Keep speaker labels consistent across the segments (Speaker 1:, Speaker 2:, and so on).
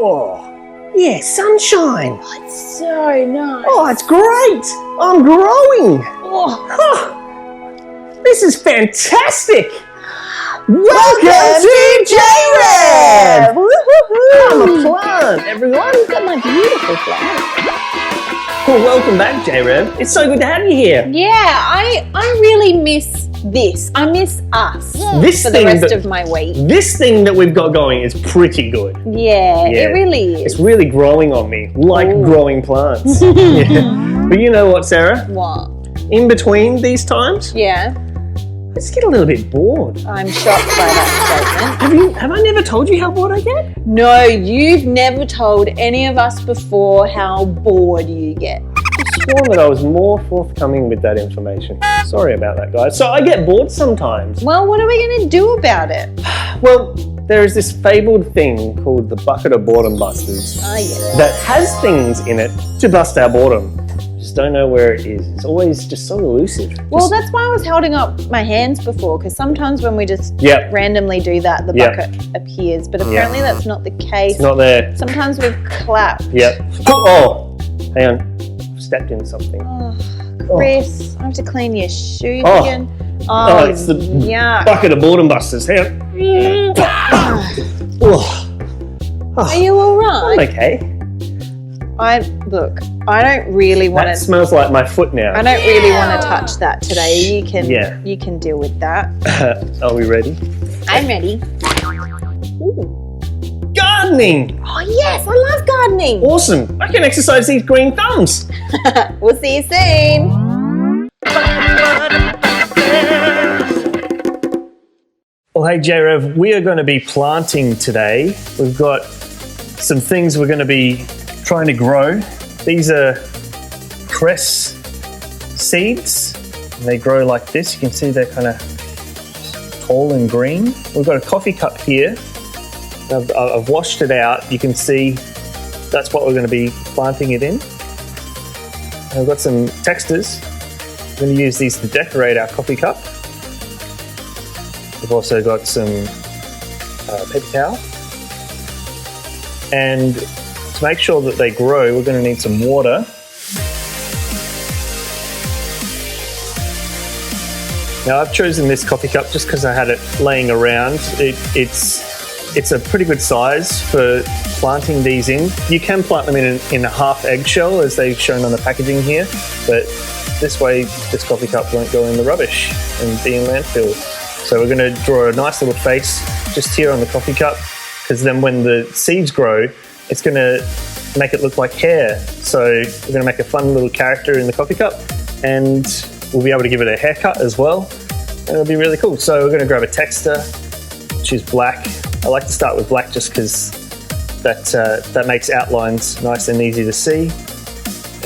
Speaker 1: Oh, yeah, sunshine.
Speaker 2: It's so nice.
Speaker 1: Oh, it's great. I'm growing.
Speaker 2: Oh.
Speaker 1: This is fantastic. Welcome to JRev. I'm a plant, everyone.
Speaker 2: You've got my beautiful plant.
Speaker 1: Well, welcome back, JRev. It's so good to have you here.
Speaker 2: Yeah, I really miss this. I miss us for the rest of my week.
Speaker 1: This thing that we've got going is pretty good.
Speaker 2: Yeah, it really is.
Speaker 1: It's really growing on me, like growing plants. Yeah. But you know what, Sarah?
Speaker 2: What?
Speaker 1: In between these times,
Speaker 2: Yeah.
Speaker 1: I just get a little bit bored.
Speaker 2: I'm shocked by that statement.
Speaker 1: Have I never told you how bored I get?
Speaker 2: No, you've never told any of us before how bored you get.
Speaker 1: I swore that I was more forthcoming with that information. Sorry about that, guys. So I get bored sometimes.
Speaker 2: Well, what are we going to do about it?
Speaker 1: Well, there is this fabled thing called the bucket of boredom busters that has things in it to bust our boredom. Just don't know where it is. It's always just so elusive.
Speaker 2: Well, that's why I was holding up my hands before, because sometimes when we just randomly do that, the bucket appears. But apparently that's not the case.
Speaker 1: It's not there.
Speaker 2: Sometimes we clap.
Speaker 1: Yep. Oh, hang on. I've stepped in something.
Speaker 2: Oh, Chris, I have to clean your shoes
Speaker 1: Oh.
Speaker 2: again.
Speaker 1: Oh, it's the
Speaker 2: yuck.
Speaker 1: bucket of boredom busters. Hang on.
Speaker 2: Are you all right?
Speaker 1: I'm okay.
Speaker 2: I don't really want
Speaker 1: That
Speaker 2: to.
Speaker 1: smells like my foot now.
Speaker 2: I don't really want to touch that today. You can.
Speaker 1: Yeah.
Speaker 2: You can deal with that.
Speaker 1: Are we ready?
Speaker 2: I'm ready.
Speaker 1: Ooh. Gardening!
Speaker 2: Oh yes, I love gardening.
Speaker 1: Awesome. I can exercise these green thumbs.
Speaker 2: We'll see you soon.
Speaker 1: Well, hey, JRev, we are going to be planting today. We've got some things we're going to be trying to grow. These are cress seeds. And they grow like this. You can see they're kind of tall and green. We've got a coffee cup here. I've washed it out. You can see that's what we're going to be planting it in. And I've got some textures. We're going to use these to decorate our coffee cup. We've also got some paper towel. And to make sure that they grow, we're going to need some water. Now I've chosen this coffee cup just because I had it laying around. It's a pretty good size for planting these in. You can plant them in a half eggshell as they've shown on the packaging here, but this way this coffee cup won't go in the rubbish and be in landfill. So we're going to draw a nice little face just here on the coffee cup, because then when the seeds grow, it's going to make it look like hair. So we're going to make a fun little character in the coffee cup, and we'll be able to give it a haircut as well, and it'll be really cool. So we're going to grab a texture, choose black. I like to start with black just because that makes outlines nice and easy to see.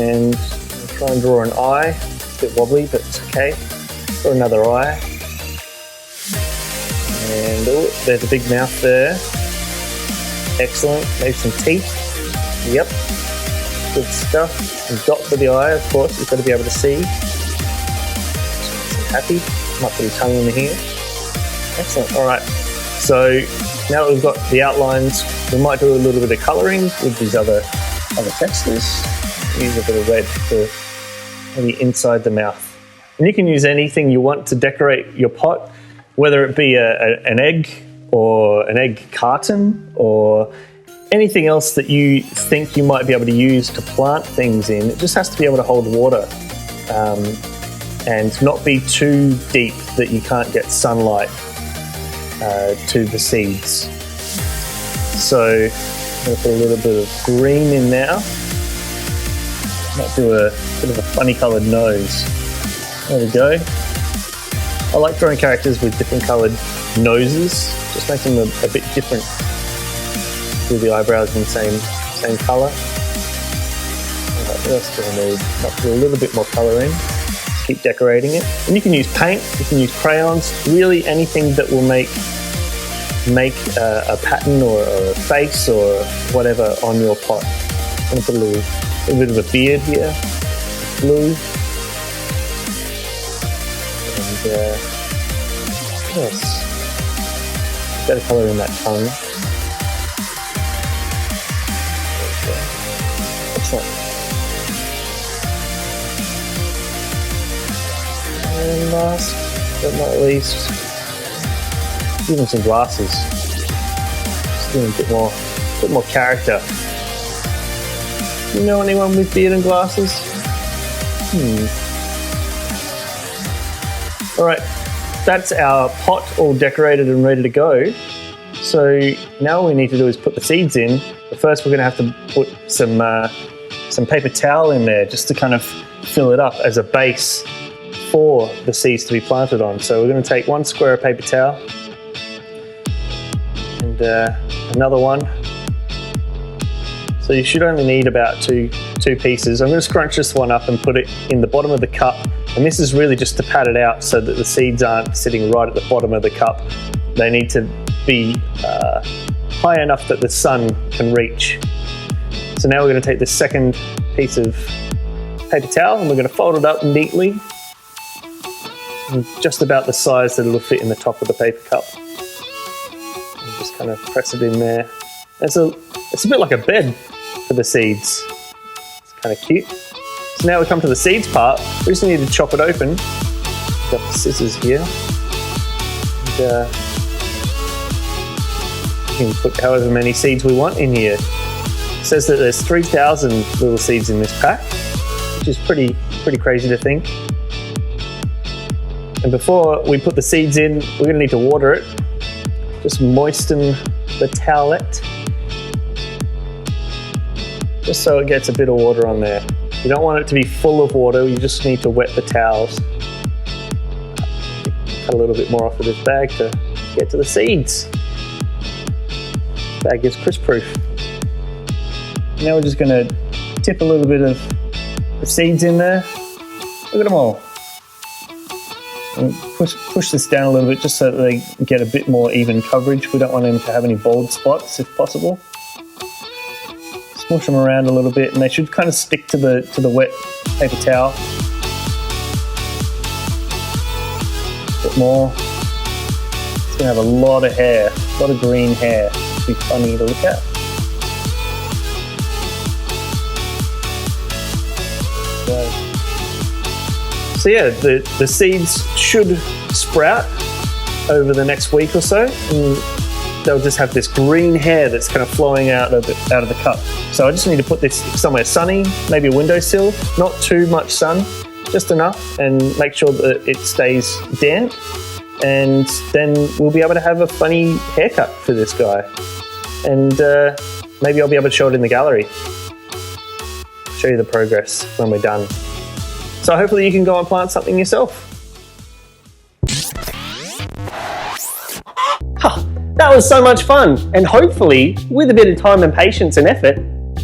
Speaker 1: And I'll try and draw an eye. It's a bit wobbly, but it's okay. Draw another eye. And there's a big mouth there. Excellent. Maybe some teeth. Yep. Good stuff. Some dot for the eye, of course. You've got to be able to see. Happy. Might put a tongue in here. Excellent. All right. So now that we've got the outlines, we might do a little bit of colouring with these other textures. Use a bit of red for maybe inside the mouth. And you can use anything you want to decorate your pot, whether it be an egg or an egg carton or anything else that you think you might be able to use to plant things in. It just has to be able to hold water and not be too deep that you can't get sunlight to the seeds. So I'm going to put a little bit of green in now. Might do a bit of a funny coloured nose. There we go. I like drawing characters with different coloured noses. Just makes them a bit different with the eyebrows in the same colour. What else do I need? Might put a little bit more colour in. Just keep decorating it. And you can use paint, you can use crayons, really anything that will make a pattern or a face or whatever on your pot. I'm going to put a little bit of a beard here, blue. And what else? Better colour in that tongue. Excellent. And last but not least, give them some glasses. Just give them a bit more character. You know anyone with beard and glasses? All right, that's our pot all decorated and ready to go. So now all we need to do is put the seeds in. But first we're going to have to put some paper towel in there just to kind of fill it up as a base for the seeds to be planted on. So we're going to take one square of paper towel and another one. So you should only need about two pieces. I'm going to scrunch this one up and put it in the bottom of the cup. And this is really just to pad it out so that the seeds aren't sitting right at the bottom of the cup. They need to be high enough that the sun can reach. So now we're going to take the second piece of paper towel and we're going to fold it up neatly, just about the size that it'll fit in the top of the paper cup. And just kind of press it in there. It's a bit like a bed for the seeds. It's kind of cute. So now we come to the seeds part. We just need to chop it open. Got the scissors here. And, you can put however many seeds we want in here. It says that there's 3,000 little seeds in this pack, which is pretty crazy to think. And before we put the seeds in, we're going to need to water it. Just moisten the towelette, just so it gets a bit of water on there. You don't want it to be full of water, you just need to wet the towels. Cut a little bit more off of this bag to get to the seeds. This bag is crisp-proof. Now we're just going to tip a little bit of the seeds in there. Look at them all. And push this down a little bit just so that they get a bit more even coverage. We don't want them to have any bald spots if possible. Smush them around a little bit and they should kind of stick to the wet paper towel. A bit more. It's going to have a lot of hair, a lot of green hair. It'll be funny to look at. So yeah, the seeds should sprout over the next week or so, and they'll just have this green hair that's kind of flowing out of the cup. So I just need to put this somewhere sunny, maybe a windowsill, not too much sun, just enough, and make sure that it stays damp. And then we'll be able to have a funny haircut for this guy. And maybe I'll be able to show it in the gallery. Show you the progress when we're done. So hopefully you can go and plant something yourself. That was so much fun, and hopefully with a bit of time and patience and effort,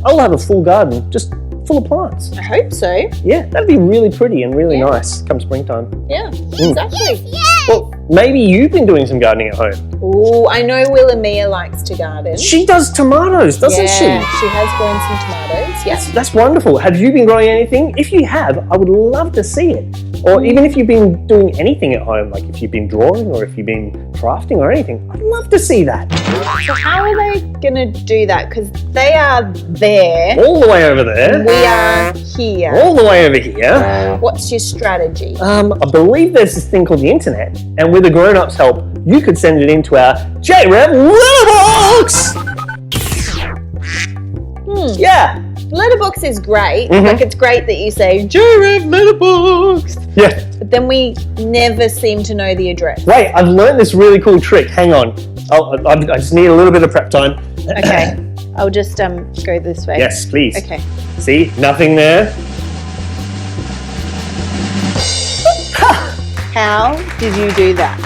Speaker 1: I'll have a full garden just full of plants.
Speaker 2: I hope so.
Speaker 1: Yeah, that'd be really pretty and really nice come springtime.
Speaker 2: Yeah, exactly.
Speaker 1: Well, maybe you've been doing some gardening at home.
Speaker 2: Oh, I know Wilhelmina likes to garden.
Speaker 1: She does tomatoes, doesn't she?
Speaker 2: Yeah, she has grown some tomatoes. Yeah.
Speaker 1: That's wonderful. Have you been growing anything? If you have, I would love to see it. Or even if you've been doing anything at home, like if you've been drawing or if you've been crafting or anything, I'd love to see that.
Speaker 2: So how are they going to do that? Because they are there.
Speaker 1: All the way over there.
Speaker 2: We are here.
Speaker 1: All the way over here.
Speaker 2: What's your strategy?
Speaker 1: I believe there's this thing called the internet, and with the grown-ups' help, you could send it into our JRev letterbox! Yeah.
Speaker 2: Letterbox is great. Like, it's great that you say JRev letterbox.
Speaker 1: Yeah.
Speaker 2: But then we never seem to know the address.
Speaker 1: Wait, I've learned this really cool trick. Hang on. I just need a little bit of prep time.
Speaker 2: Okay. I'll just go this way.
Speaker 1: Yes, please.
Speaker 2: Okay.
Speaker 1: See? Nothing there.
Speaker 2: How did you do that?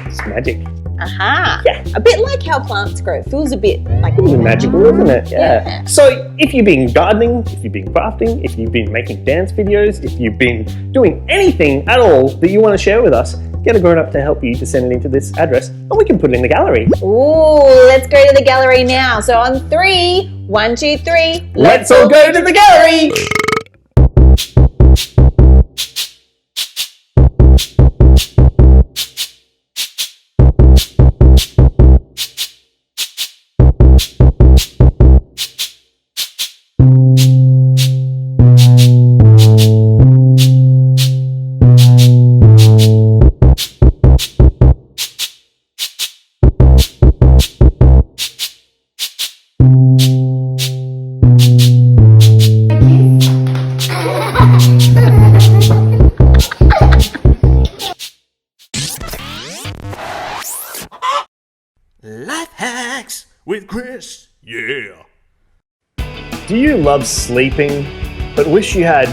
Speaker 1: It's magic.
Speaker 2: Aha.
Speaker 1: Yeah.
Speaker 2: A bit like how plants grow. It feels a bit like
Speaker 1: magical, isn't it?
Speaker 2: Yeah.
Speaker 1: So if you've been gardening, if you've been crafting, if you've been making dance videos, if you've been doing anything at all that you want to share with us, get a grown-up to help you to send it into this address and we can put it in the gallery.
Speaker 2: Ooh, let's go to the gallery now. So on 3, 1, 2, 3.
Speaker 1: Let's all go to the gallery.
Speaker 3: Yeah.
Speaker 1: Do you love sleeping, but wish you had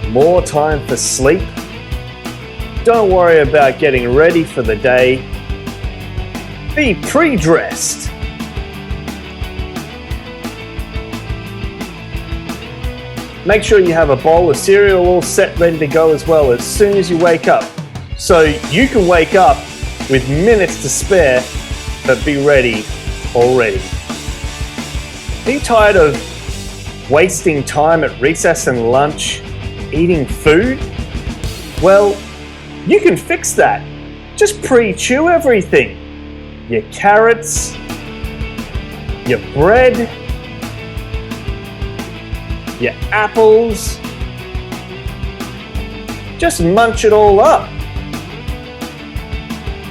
Speaker 1: more time for sleep? Don't worry about getting ready for the day. Be pre-dressed. Make sure you have a bowl of cereal all set ready to go as well as soon as you wake up, so you can wake up with minutes to spare, but be ready already. Are you tired of wasting time at recess and lunch eating food? Well, you can fix that. Just pre-chew everything. Your carrots, your bread, your apples. Just munch it all up.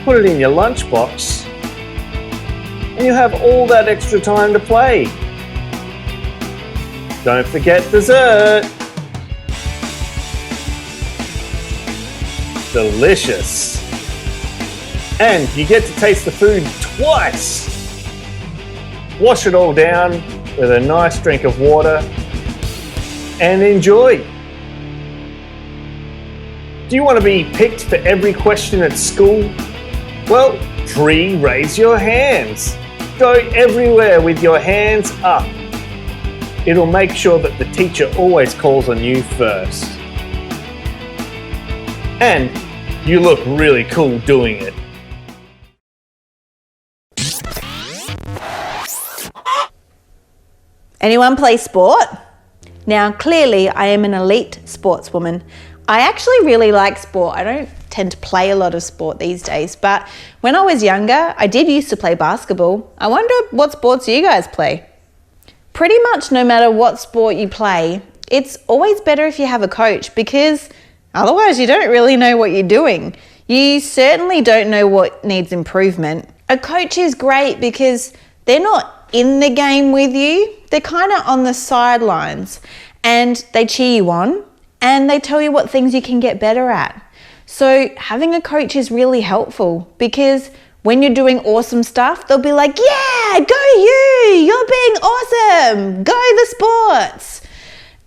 Speaker 1: Put it in your lunchbox, and you'll have all that extra time to play. Don't forget dessert. Delicious. And you get to taste the food twice. Wash it all down with a nice drink of water and enjoy. Do you want to be picked for every question at school? Well, raise your hands. Go everywhere with your hands up. It'll make sure that the teacher always calls on you first. And you look really cool doing it.
Speaker 2: Anyone play sport? Now, clearly, I am an elite sportswoman. I actually really like sport. I don't tend to play a lot of sport these days, but when I was younger, I did used to play basketball. I wonder what sports you guys play? Pretty much no matter what sport you play, it's always better if you have a coach, because otherwise you don't really know what you're doing. You certainly don't know what needs improvement. A coach is great because they're not in the game with you. They're kind of on the sidelines, and they cheer you on and they tell you what things you can get better at. So having a coach is really helpful, because when you're doing awesome stuff, they'll be like, yeah, go you, you're being awesome, go the sports.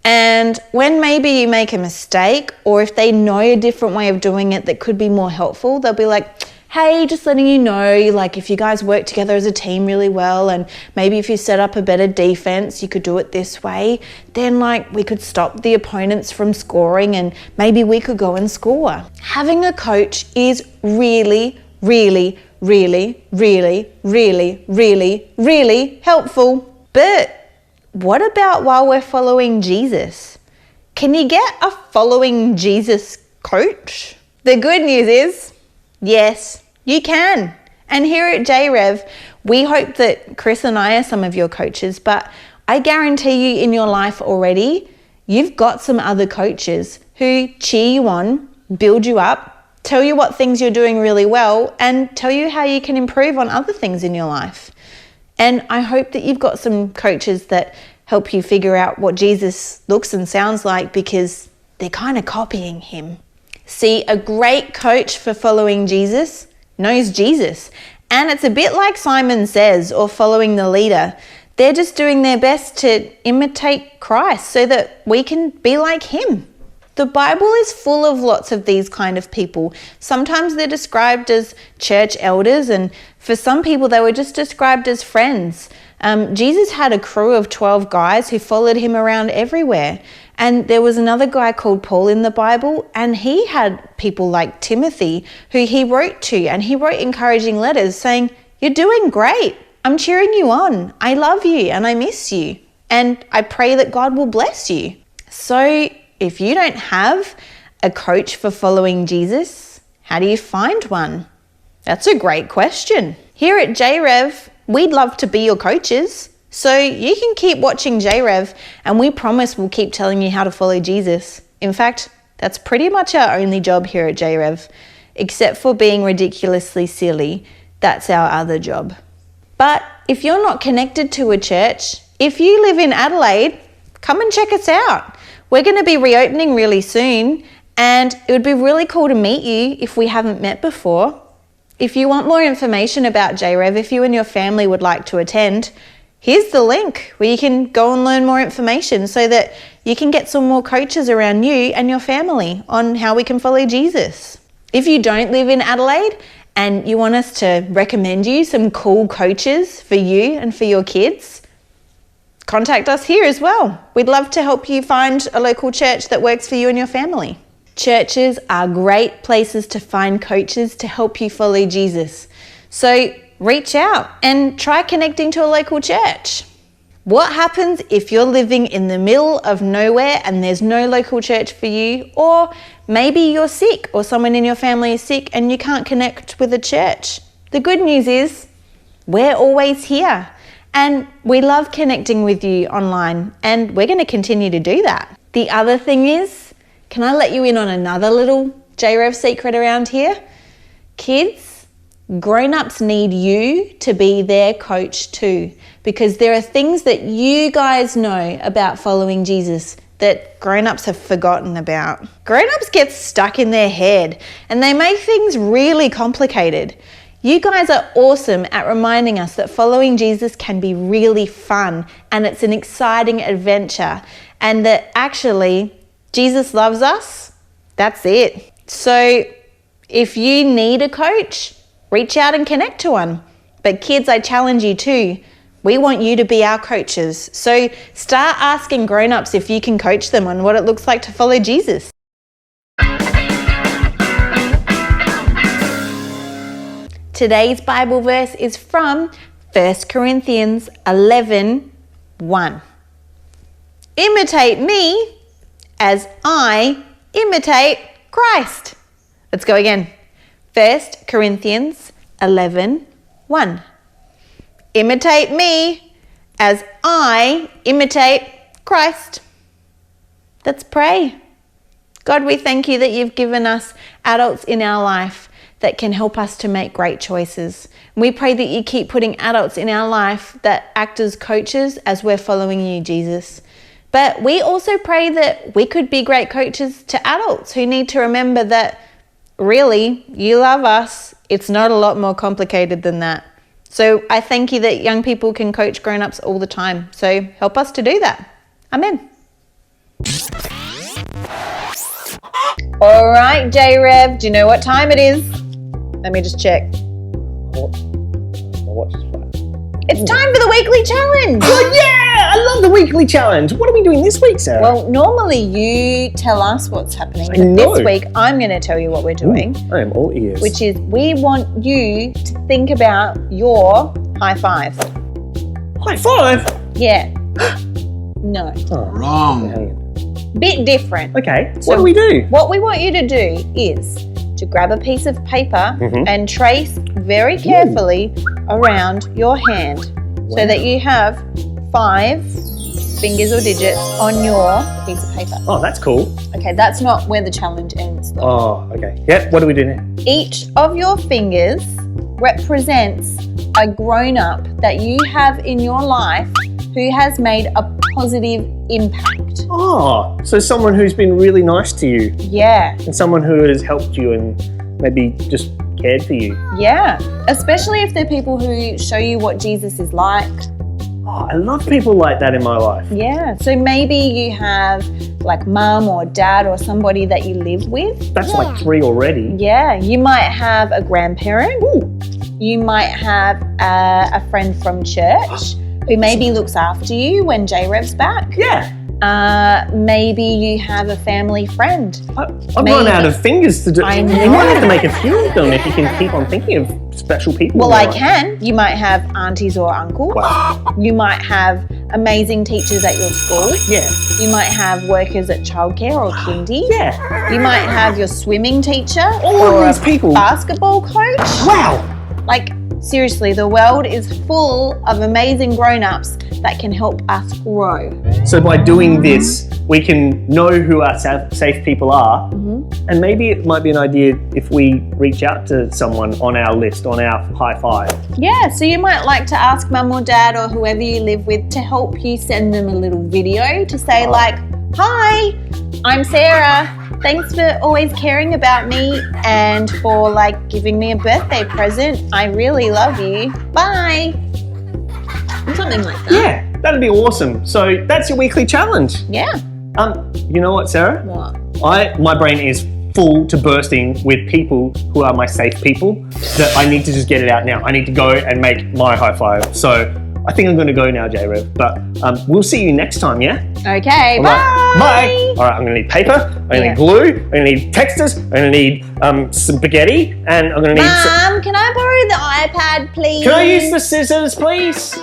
Speaker 2: And when maybe you make a mistake, or if they know a different way of doing it that could be more helpful, they'll be like, hey, just letting you know, like if you guys work together as a team really well, and maybe if you set up a better defense, you could do it this way, then like we could stop the opponents from scoring and maybe we could go and score. Having a coach is really, really, really, really, really, really, really helpful. But what about while we're following Jesus? Can you get a following Jesus coach? The good news is, yes, you can. And here at JRev, we hope that Chris and I are some of your coaches, but I guarantee you in your life already, you've got some other coaches who cheer you on, build you up, tell you what things you're doing really well, and tell you how you can improve on other things in your life. And I hope that you've got some coaches that help you figure out what Jesus looks and sounds like, because they're kind of copying him. See, a great coach for following Jesus knows Jesus. And it's a bit like Simon Says, or following the leader. They're just doing their best to imitate Christ so that we can be like him. The Bible is full of lots of these kind of people. Sometimes they're described as church elders, and for some people they were just described as friends. Jesus had a crew of 12 guys who followed him around everywhere. And there was another guy called Paul in the Bible, and he had people like Timothy who he wrote to, and he wrote encouraging letters saying, you're doing great. I'm cheering you on. I love you and I miss you. And I pray that God will bless you. So if you don't have a coach for following Jesus, how do you find one? That's a great question. Here at JRev, we'd love to be your coaches. So you can keep watching JRev, and we promise we'll keep telling you how to follow Jesus. In fact, that's pretty much our only job here at JRev, except for being ridiculously silly. That's our other job. But if you're not connected to a church, if you live in Adelaide, come and check us out. We're going to be reopening really soon, and it would be really cool to meet you if we haven't met before. If you want more information about JRev, if you and your family would like to attend, here's the link where you can go and learn more information so that you can get some more coaches around you and your family on how we can follow Jesus. If you don't live in Adelaide and you want us to recommend you some cool coaches for you and for your kids, contact us here as well. We'd love to help you find a local church that works for you and your family. Churches are great places to find coaches to help you follow Jesus. So reach out and try connecting to a local church. What happens if you're living in the middle of nowhere and there's no local church for you? Or maybe you're sick or someone in your family is sick and you can't connect with a church. The good news is we're always here and we love connecting with you online and we're going to continue to do that. The other thing is, can I let you in on another little JRev secret around here? Kids, grown-ups need you to be their coach too, because there are things that you guys know about following Jesus that grown-ups have forgotten about. Grown-ups get stuck in their head and they make things really complicated. You guys are awesome at reminding us that following Jesus can be really fun and it's an exciting adventure, and that actually Jesus loves us. That's it. So if you need a coach, reach out and connect to one. But kids, I challenge you too. We want you to be our coaches. So start asking grown-ups if you can coach them on what it looks like to follow Jesus. Today's Bible verse is from 1 Corinthians 11:1. Imitate me as I imitate Christ. Let's go again. 1 Corinthians 11:1. Imitate me as I imitate Christ. Let's pray. God, we thank you that you've given us adults in our life that can help us to make great choices. We pray that you keep putting adults in our life that act as coaches as we're following you, Jesus. But we also pray that we could be great coaches to adults who need to remember that really, you love us. It's not a lot more complicated than that. So I thank you that young people can coach grown-ups all the time. So help us to do that. Amen. All right, JRev, do you know what time it is? Let me just check.
Speaker 1: Watch is flat.
Speaker 2: It's time for the weekly challenge.
Speaker 1: Oh yeah! I love the weekly challenge. What are we doing this week, Sarah?
Speaker 2: Well, normally you tell us what's happening. But this week, I'm going to tell you what we're doing.
Speaker 1: I am all ears.
Speaker 2: Which is, we want you to think about your high five.
Speaker 1: High five?
Speaker 2: Yeah. No.
Speaker 1: Oh,
Speaker 3: Wrong.
Speaker 2: Bit different.
Speaker 1: Okay,
Speaker 2: So
Speaker 1: what do we do?
Speaker 2: What we want you to do is to grab a piece of paper and trace very carefully around your hand so that you have 5 fingers or digits on your piece of paper.
Speaker 1: Oh, that's cool.
Speaker 2: Okay, that's not where the challenge ends though.
Speaker 1: Oh, okay. Yep, what do we do now?
Speaker 2: Each of your fingers represents a grown-up that you have in your life who has made a positive impact.
Speaker 1: Oh, so someone who's been really nice to you
Speaker 2: Yeah,
Speaker 1: and someone who has helped you and maybe just cared for you.
Speaker 2: yeah. Especially if they're people who show you what Jesus is like.
Speaker 1: Oh, I love people like that in my life.
Speaker 2: Yeah, so maybe you have like mum or dad or somebody that you live with.
Speaker 1: That's like 3 already.
Speaker 2: Yeah, you might have a grandparent.
Speaker 1: Ooh.
Speaker 2: You might have a friend from church who maybe looks after you when JRev's back.
Speaker 1: Yeah.
Speaker 2: Maybe you have a family friend.
Speaker 1: I've run out of fingers to do.
Speaker 2: I
Speaker 1: You
Speaker 2: know.
Speaker 1: might have to make a few of them if you can keep on thinking of special people.
Speaker 2: Well,
Speaker 1: in
Speaker 2: I
Speaker 1: your life.
Speaker 2: can. You might have aunties or uncles.
Speaker 1: Wow.
Speaker 2: You might have amazing teachers at your school.
Speaker 1: Yeah.
Speaker 2: You might have workers at childcare or kindy.
Speaker 1: Yeah.
Speaker 2: You might have your swimming teacher
Speaker 1: All
Speaker 2: or
Speaker 1: of these people.
Speaker 2: basketball coach.
Speaker 1: Wow.
Speaker 2: Like, seriously, the world is full of amazing grown-ups that can help us grow.
Speaker 1: So by doing this, we can know who our safe people are, and maybe it might be an idea if we reach out to someone on our list, on our high five.
Speaker 2: Yeah, so you might like to ask mum or dad or whoever you live with to help you send them a little video to say like, hi, I'm Sarah. Thanks for always caring about me and for like giving me a birthday present. I really love you. Bye. Something like that.
Speaker 1: Yeah, that'd be awesome. So that's your weekly challenge.
Speaker 2: Yeah.
Speaker 1: You know what, Sarah?
Speaker 2: What?
Speaker 1: My brain is full to bursting with people who are my safe people that I need to just get it out now. I need to go and make my high five. So I think I'm going to go now, JRev. But we'll see you next time, yeah?
Speaker 2: Okay,
Speaker 1: All
Speaker 2: bye.
Speaker 1: right. Bye. All right, I'm going to need paper. I'm going to need glue. I'm going to need texters. I'm going to need some spaghetti. And I'm going to need...
Speaker 2: Mom, can I borrow the iPad, please?
Speaker 1: Can I use the scissors, please?